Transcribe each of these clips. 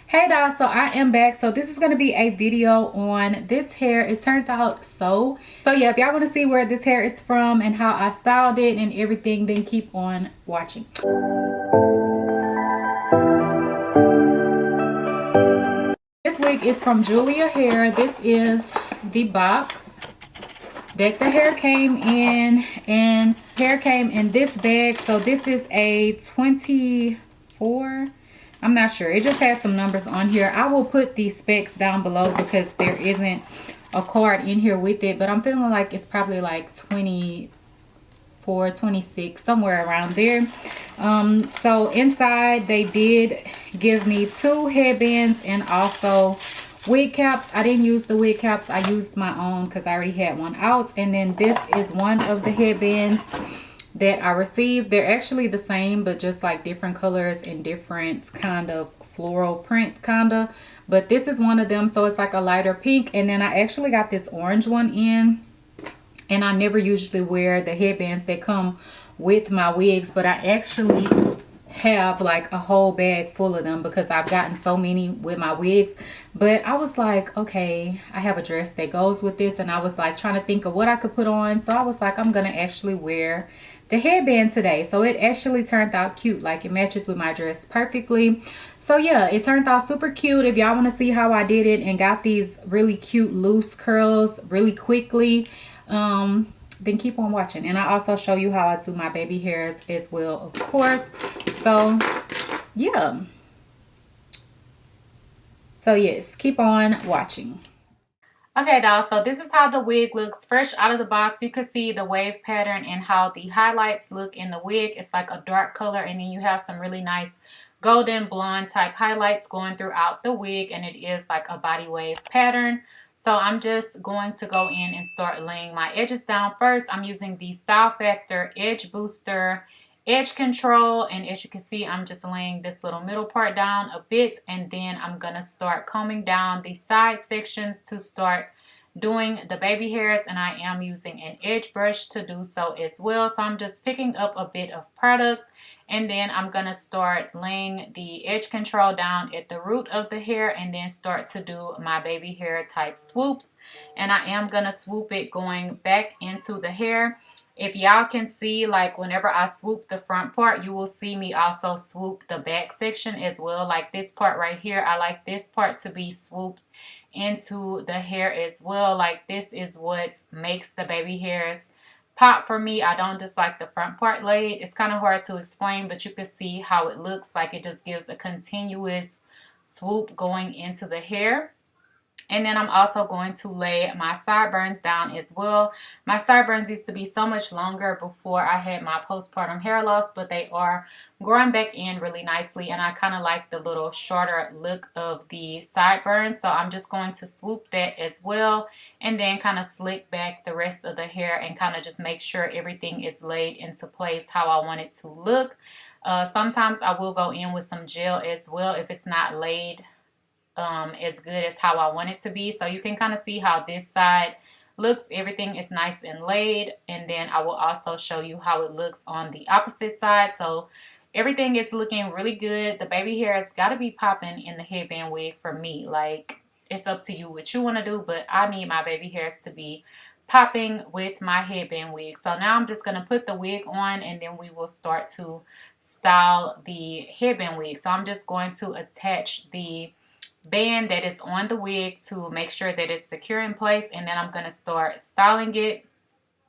Hey guys, so I am back. So this is going to be a video on this hair. It turned out so yeah, if y'all want to see where this hair is from and how I styled it and everything, then keep on watching. This wig is from Julia Hair. This is the box that the hair came in, and hair came in this bag. So this is a 24, I'm not sure, it just has some numbers on here. I will put the specs down below because there isn't a card in here with it, but I'm feeling like it's probably like 24, 26, somewhere around there. So inside they did give me 2 headbands and also wig caps. I didn't use the wig caps, I used my own because I already had one out. And then this is one of the headbands that I received. They're actually the same, but just like different colors and different kind of floral print kinda. But this is one of them, so it's like a lighter pink. And then I actually got this orange one in, and I never usually wear the headbands that come with my wigs, but I actually have like a whole bag full of them because I've gotten so many with my wigs. But I was like, okay, I have a dress that goes with this, and I was like trying to think of what I could put on. So I was like, I'm gonna actually wear the headband today. So it actually turned out cute, like it matches with my dress perfectly. So yeah, it turned out super cute. If y'all want to see how I did it and got these really cute loose curls really quickly, then keep on watching. And I also show you how I do my baby hairs as well, of course. So yeah, so yes, keep on watching. Okay, dolls, so this is how the wig looks fresh out of the box. You can see the wave pattern and how the highlights look in the wig. It's like a dark color, and then you have some really nice golden blonde type highlights going throughout the wig, and it is like a body wave pattern. So I'm just going to go in and start laying my edges down. First, I'm using the Style Factor Edge Booster Edge Control, and as you can see, I'm just laying this little middle part down a bit, and then I'm gonna start combing down the side sections to start doing the baby hairs. And I am using an edge brush to do so as well. So I'm just picking up a bit of product, and then I'm gonna start laying the edge control down at the root of the hair, and then start to do my baby hair type swoops. And I am gonna swoop it going back into the hair. If y'all can see, like whenever I swoop the front part, you will see me also swoop the back section as well. Like this part right here, I like this part to be swooped into the hair as well. Like this is what makes the baby hairs pop for me. I don't just like the front part laid. It's kind of hard to explain, but you can see how it looks like. It just gives a continuous swoop going into the hair. And then I'm also going to lay my sideburns down as well. My sideburns used to be so much longer before I had my postpartum hair loss, but they are growing back in really nicely, and I kind of like the little shorter look of the sideburns. So I'm just going to swoop that as well, and then kind of slick back the rest of the hair and kind of just make sure everything is laid into place how I want it to look. Sometimes I will go in with some gel as well if it's not laid as good as how I want it to be. So you can kind of see how this side looks. Everything is nice and laid, and then I will also show you how it looks on the opposite side. So everything is looking really good. The baby hair has got to be popping in the headband wig for me. Like, it's up to you what you want to do, but I need my baby hairs to be popping with my headband wig. So now I'm just going to put the wig on, and then we will start to style the headband wig. So I'm just going to attach the band that is on the wig to make sure that it's secure in place, and then I'm going to start styling it.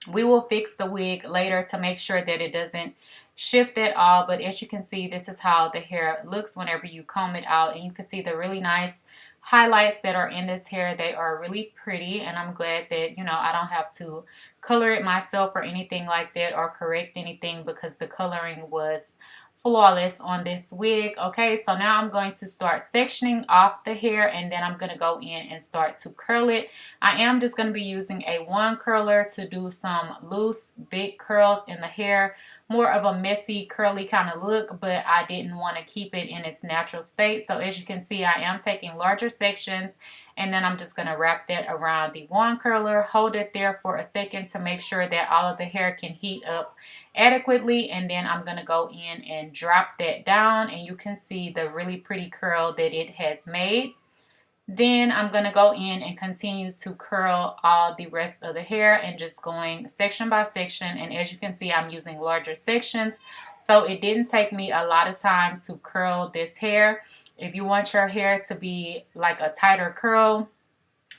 We will fix the wig later to make sure that it doesn't shift at all, but as you can see, this is how the hair looks whenever you comb it out, and you can see the really nice highlights that are in this hair. They are really pretty, and I'm glad that, you know, I don't have to color it myself or anything like that, or correct anything, because the coloring was flawless on this wig. Okay, so now I'm going to start sectioning off the hair, and then I'm going to go in and start to curl it. I am just going to be using a 1 curler to do some loose big curls in the hair more of a messy, curly kind of look, but I didn't want to keep it in its natural state. So as you can see, I am taking larger sections, and then I'm just going to wrap that around the wand curler, hold it there for a second to make sure that all of the hair can heat up adequately, and then I'm going to go in and drop that down, and you can see the really pretty curl that it has made. Then I'm going to go in and continue to curl all the rest of the hair and just going section by section. And as you can see, I'm using larger sections. So it didn't take me a lot of time to curl this hair. If you want your hair to be like a tighter curl,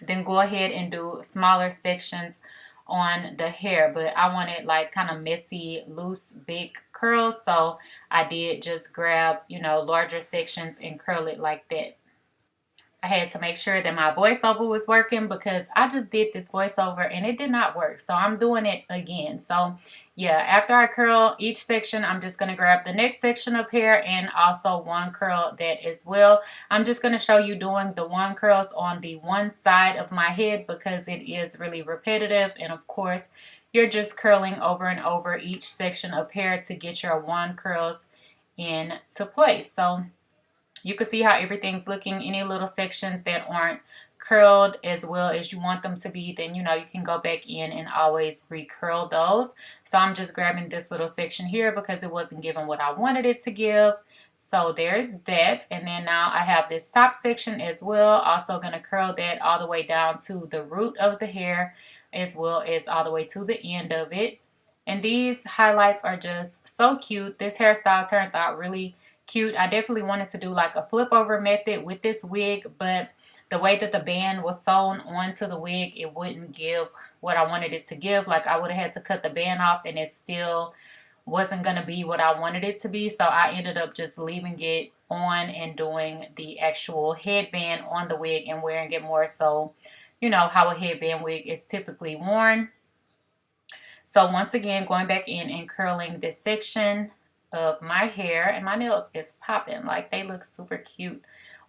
then go ahead and do smaller sections on the hair. But I wanted like kind of messy, loose, big curls. So I did just grab, you know, larger sections and curl it like that. I had to make sure that my voiceover was working because I just did this voiceover and it did not work. So I'm doing it again. So yeah, after I curl each section, I'm just going to grab the next section of hair and also one curl that as well. I'm just going to show you doing the one curls on the one side of my head because it is really repetitive. And of course, you're just curling over and over each section of hair to get your one curls into place. So you can see how everything's looking. Any little sections that aren't curled as well as you want them to be, then you know you can go back in and always recurl those. So I'm just grabbing this little section here because it wasn't giving what I wanted it to give. So there's that. And then now I have this top section as well. Also going to curl that all the way down to the root of the hair as well as all the way to the end of it. And these highlights are just so cute. This hairstyle turned out really cute. I definitely wanted to do like a flip over method with this wig, but the way that the band was sewn onto the wig, it wouldn't give what I wanted it to give. Like I would have had to cut the band off and it still wasn't going to be what I wanted it to be. So I ended up just leaving it on and doing the actual headband on the wig and wearing it more so, you know, how a headband wig is typically worn. So once again, going back in and curling this section of my hair, and my nails is popping. Like they look super cute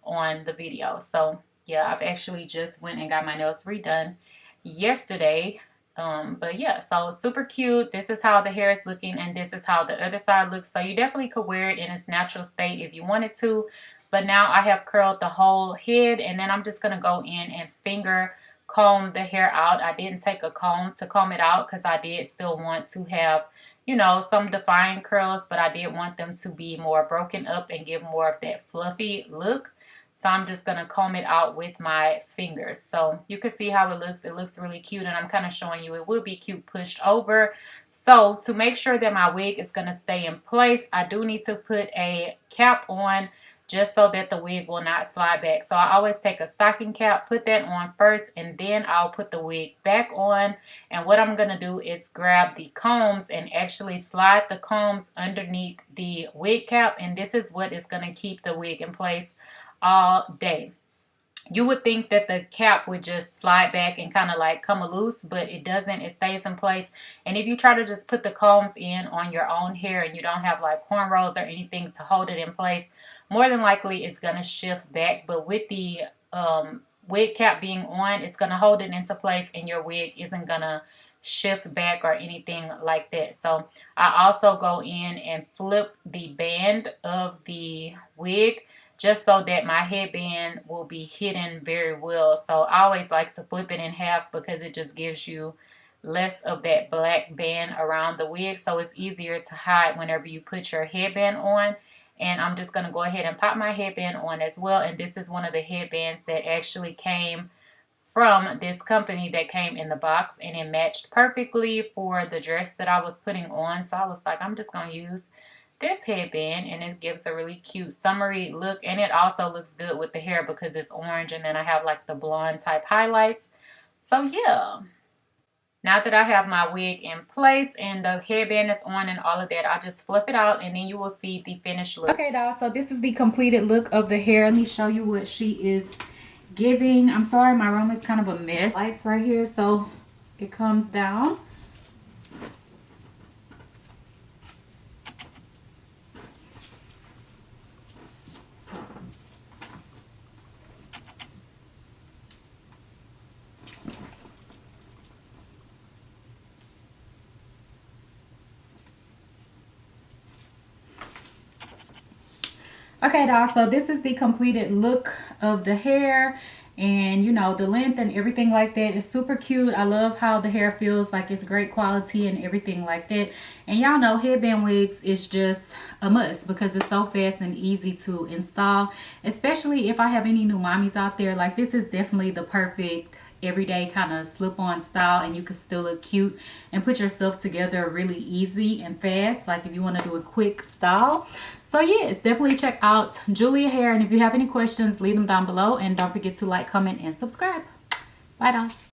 on the video. So yeah, I've actually just went and got my nails redone yesterday. But yeah, so super cute. This is how the hair is looking, and this is how the other side looks. So you definitely could wear it in its natural state if you wanted to. But now I have curled the whole head, and then I'm just going to go in and finger comb the hair out. I didn't take a comb to comb it out because I did still want to have, you know, some defined curls, but I did want them to be more broken up and give more of that fluffy look. So I'm just going to comb it out with my fingers. So you can see how it looks. It looks really cute, and I'm kind of showing you it would be cute pushed over. So to make sure that my wig is going to stay in place, I do need to put a cap on just so that the wig will not slide back. So I always take a stocking cap, put that on first, and then I'll put the wig back on. And what I'm going to do is grab the combs and actually slide the combs underneath the wig cap. And this is what is going to keep the wig in place all day. You would think that the cap would just slide back and kind of like come loose, but it doesn't. It stays in place. And if you try to just put the combs in on your own hair and you don't have like cornrows or anything to hold it in place, more than likely it's going to shift back. But with the wig cap being on, it's going to hold it into place and your wig isn't going to shift back or anything like that. So I also go in and flip the band of the wig just so that my headband will be hidden very well. So I always like to flip it in half because it just gives you less of that black band around the wig. So it's easier to hide whenever you put your headband on. And I'm just going to go ahead and pop my headband on as well. And this is one of the headbands that actually came from this company that came in the box. And it matched perfectly for the dress that I was putting on. So I was like, I'm just going to use this headband, and it gives a really cute summery look, and it also looks good with the hair because it's orange, and then I have like the blonde type highlights. So yeah, now that I have my wig in place and the headband is on and all of that, I just flip it out and then you will see the finished look. Okay, y'all, so this is the completed look of the hair. Let me show you what she is giving. I'm sorry, my room is kind of a mess. Lights right here, so it comes down. Okay, dolls, so this is the completed look of the hair, and you know, the length and everything like that is super cute. I love how the hair feels like it's great quality and everything like that. And y'all know headband wigs is just a must because it's so fast and easy to install, especially if I have any new mommies out there. Like, this is definitely the perfect everyday kind of slip-on style, and you can still look cute and put yourself together really easy and fast, like if you want to do a quick style. So yes, definitely check out Julia Hair, and if you have any questions, leave them down below, and don't forget to like, comment, and subscribe. Bye, dolls.